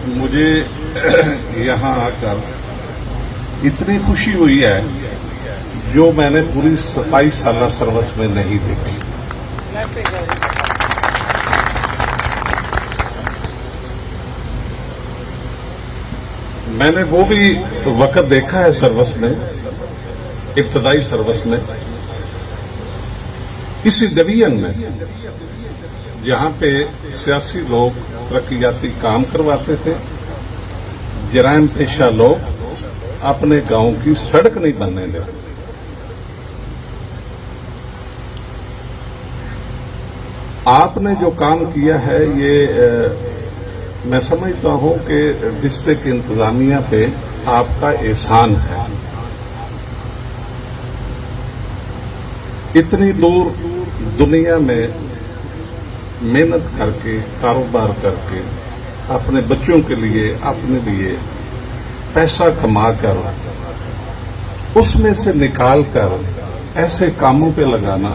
मुझे यहाँ आकर इतनी खुशी हुई है जो मैंने पूरी 27 साल सर्विस में नहीं देखी। मैंने वो भी वक्त देखा है सर्विस में, इब्तदाई सर्विस में, इसी डिवीजन में जहां पे सियासी लोग तरक्याती काम करवाते थे, जराइम पेशा लोग अपने गांव की सड़क नहीं बनने देते। आपने जो काम किया है ये मैं समझता हूं कि डिस्ट्रिक्ट इंतजामिया पे आपका एहसान है। इतनी दूर दुनिया में मेहनत करके, कारोबार करके, अपने बच्चों के लिए, अपने लिए पैसा कमाकर उसमें से निकाल कर ऐसे कामों पे लगाना,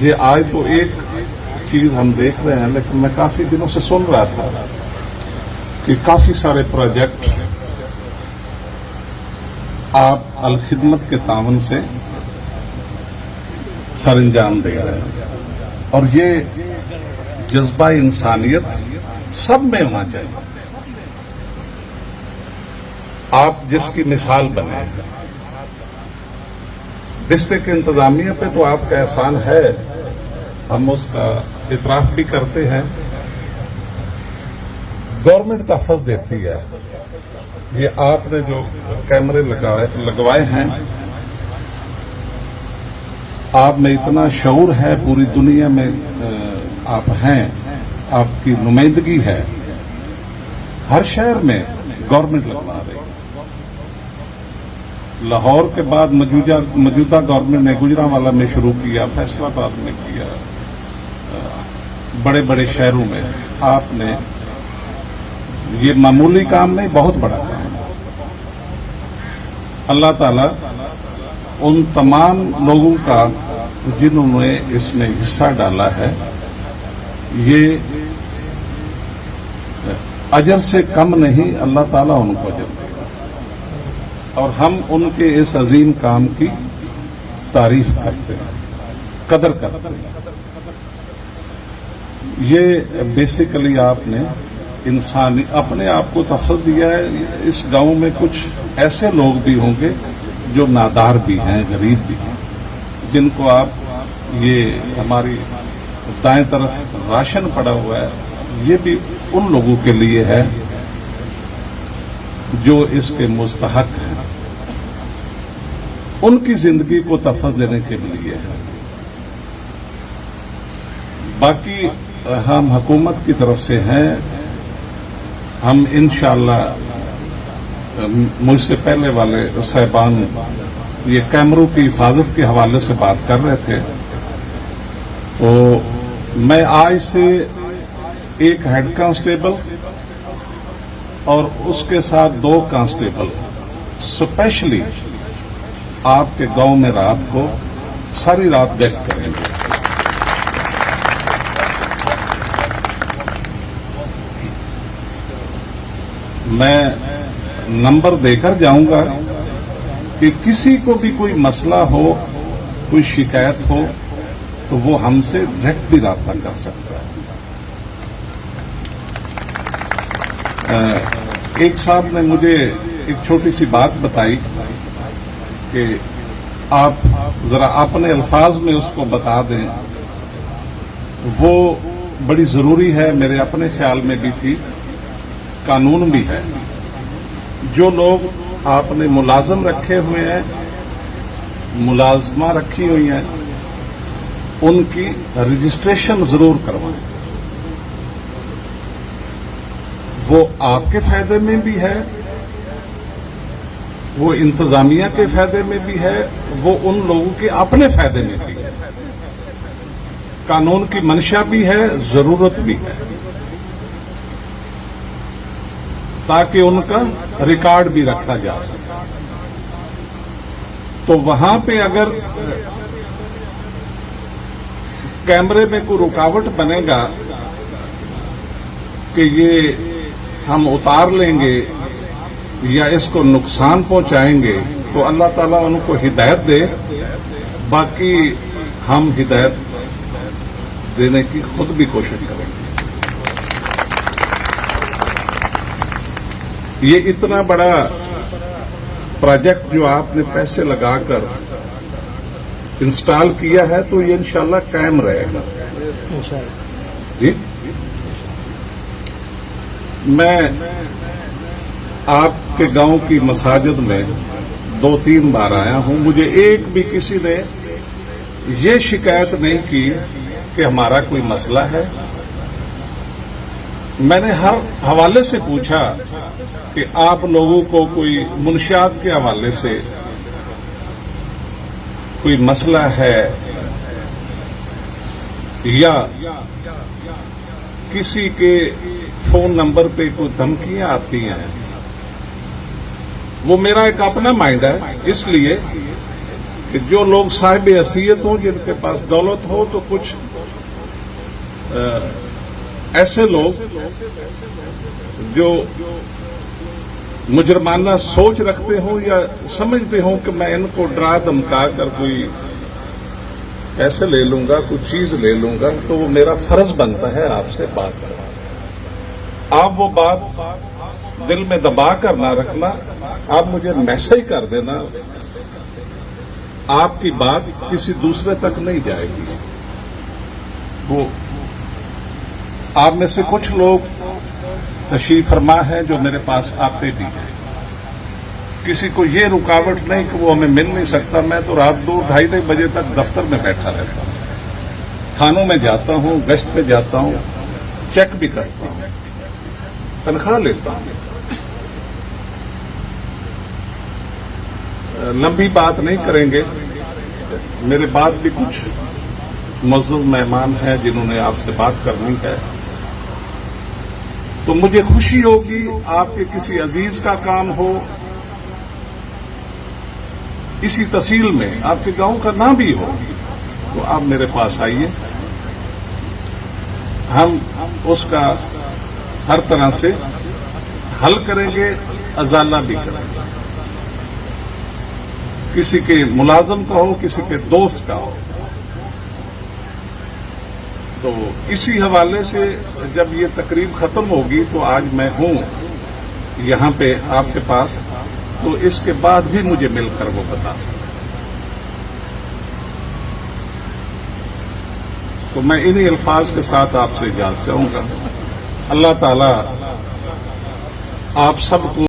ये आज तो एक चीज हम देख रहे हैं, लेकिन मैं काफी दिनों से सुन रहा था कि काफी सारे प्रोजेक्ट आप अल खिदमत के तावन से सरंजाम दे रहे हैं, और ये जज्बा इंसानियत सब में होना चाहिए। आप जिसकी मिसाल बने, डिस्ट्रिक्ट इंतजामिया पे तो आपका एहसान है, हम उसका इतराफ भी करते हैं। गवर्नमेंट तहफ़्फ़ुज़ देती है। ये आपने जो कैमरे लगवाए हैं, आप में इतना शऊर है, पूरी दुनिया में आप हैं, आपकी नुमाइंदगी है, हर शहर में गवर्नमेंट लगवा रही है। लाहौर के बाद मौजूदा गवर्नमेंट ने गुजरांवाला में शुरू किया, फैसलाबाद में किया, बड़े बड़े शहरों में आपने, ये मामूली काम नहीं, बहुत बड़ा काम है। अल्लाह ताला उन तमाम लोगों का जिन्होंने इसमें हिस्सा डाला है, ये अजर से कम नहीं, अल्लाह ताला उनको अजर देगा, और हम उनके इस अजीम काम की तारीफ करते हैं, कदर करते हैं। ये बेसिकली आपने इंसानी अपने आप को तहफ़्फ़ुज़ दिया है। इस गांव में कुछ ऐसे लोग भी होंगे जो नादार भी हैं, गरीब भी हैं, जिनको आप, ये हमारी दाएं तरफ राशन पड़ा हुआ है, ये भी उन लोगों के लिए है जो इसके मुस्तहक हैं, उनकी जिंदगी को तहफ़्फ़ुज़ देने के लिए है। बाकी हम हुकूमत की तरफ से हैं, हम इंशाअल्लाह, मुझसे पहले वाले साहिबान ये कैमरों की हिफाजत के हवाले से बात कर रहे थे, तो मैं आज से एक हेड कांस्टेबल और उसके साथ 2 कांस्टेबल स्पेशली आपके गांव में रात को सारी रात गश्त करेंगे। मैं नंबर देकर जाऊंगा कि किसी को भी कोई मसला हो, कोई शिकायत हो, तो वो हमसे डायरेक्ट भी राब्ता कर सकता है। एक साहब ने मुझे एक छोटी सी बात बताई कि आप जरा अपने अल्फाज में उसको बता दें, वो बड़ी जरूरी है, मेरे अपने ख्याल में भी थी, कानून भी है। जो लोग आपने मुलाजम रखे हुए हैं, मुलाजमा रखी हुई हैं, उनकी रजिस्ट्रेशन जरूर करवाएं। वो आपके फायदे में भी है, वो इंतजामिया के फायदे में भी है, वो उन लोगों के अपने फायदे में भी है। कानून की मंशा भी है, जरूरत भी है, ताकि उनका रिकॉर्ड भी रखा जा सके। तो वहां पे अगर कैमरे में कोई रुकावट बनेगा کہ یہ ہم اتار لیں گے یا اس کو نقصان پہنچائیں گے تو اللہ تعالیٰ ان کو ہدایت دے، باقی ہم ہدایت دینے کی خود بھی کوشش کریں گے۔ یہ اتنا بڑا پروجیکٹ جو آپ نے پیسے لگا کر انسٹال کیا ہے تو یہ انشاءاللہ قائم رہے گا۔ جی میں آپ کے گاؤں کی مساجد میں 2-3 بار آیا ہوں، مجھے ایک بھی کسی نے یہ شکایت نہیں کی کہ ہمارا کوئی مسئلہ ہے۔ میں نے ہر حوالے سے پوچھا کہ آپ لوگوں کو کوئی منشیات کے حوالے سے کوئی مسئلہ ہے یا کسی کے فون نمبر پہ کوئی دھمکیاں آتی ہیں۔ وہ میرا ایک اپنا مائنڈ ہے، اس لیے کہ جو لوگ صاحب حیثیت ہوں، جن کے پاس دولت ہو، تو کچھ ایسے لوگ جو مجرمانہ سوچ رکھتے ہوں یا سمجھتے ہوں کہ میں ان کو ڈرا دھمکا کر کوئی پیسے لے لوں گا، کوئی چیز لے لوں گا، تو وہ میرا فرض بنتا ہے آپ سے بات کرنا۔ آپ وہ بات دل میں دبا کر نہ رکھنا، آپ مجھے میسج کر دینا، آپ کی بات کسی دوسرے تک نہیں جائے گی۔ وہ آپ میں سے کچھ لوگ تشریف فرما ہے جو میرے پاس آتے بھی ہیں، کسی کو یہ رکاوٹ نہیں کہ وہ ہمیں مل نہیں سکتا۔ میں تو رات 2-2:30 بجے تک دفتر میں بیٹھا رہتا ہوں، تھانوں میں جاتا ہوں، گشت پہ جاتا ہوں، چیک بھی کرتا ہوں، تنخواہ لیتا ہوں۔ لمبی بات نہیں کریں گے، میرے بعد بھی کچھ معزز مہمان ہیں جنہوں نے آپ سے بات کرنی ہے، تو مجھے خوشی ہوگی آپ کے کسی عزیز کا کام ہو اسی تحصیل میں، آپ کے گاؤں کا نہ بھی ہو، تو آپ میرے پاس آئیے، ہم اس کا ہر طرح سے حل کریں گے، ازالہ بھی کریں گے۔ کسی کے ملازم کا ہو، کسی کے دوست کا ہو۔ تو اسی حوالے سے جب یہ تقریب ختم ہوگی تو آج میں ہوں یہاں پہ آپ کے پاس، تو اس کے بعد بھی مجھے مل کر وہ بتا سکتے۔ تو میں انہی الفاظ کے ساتھ آپ سے اجازت چاہوں گا۔ اللہ تعالی آپ سب کو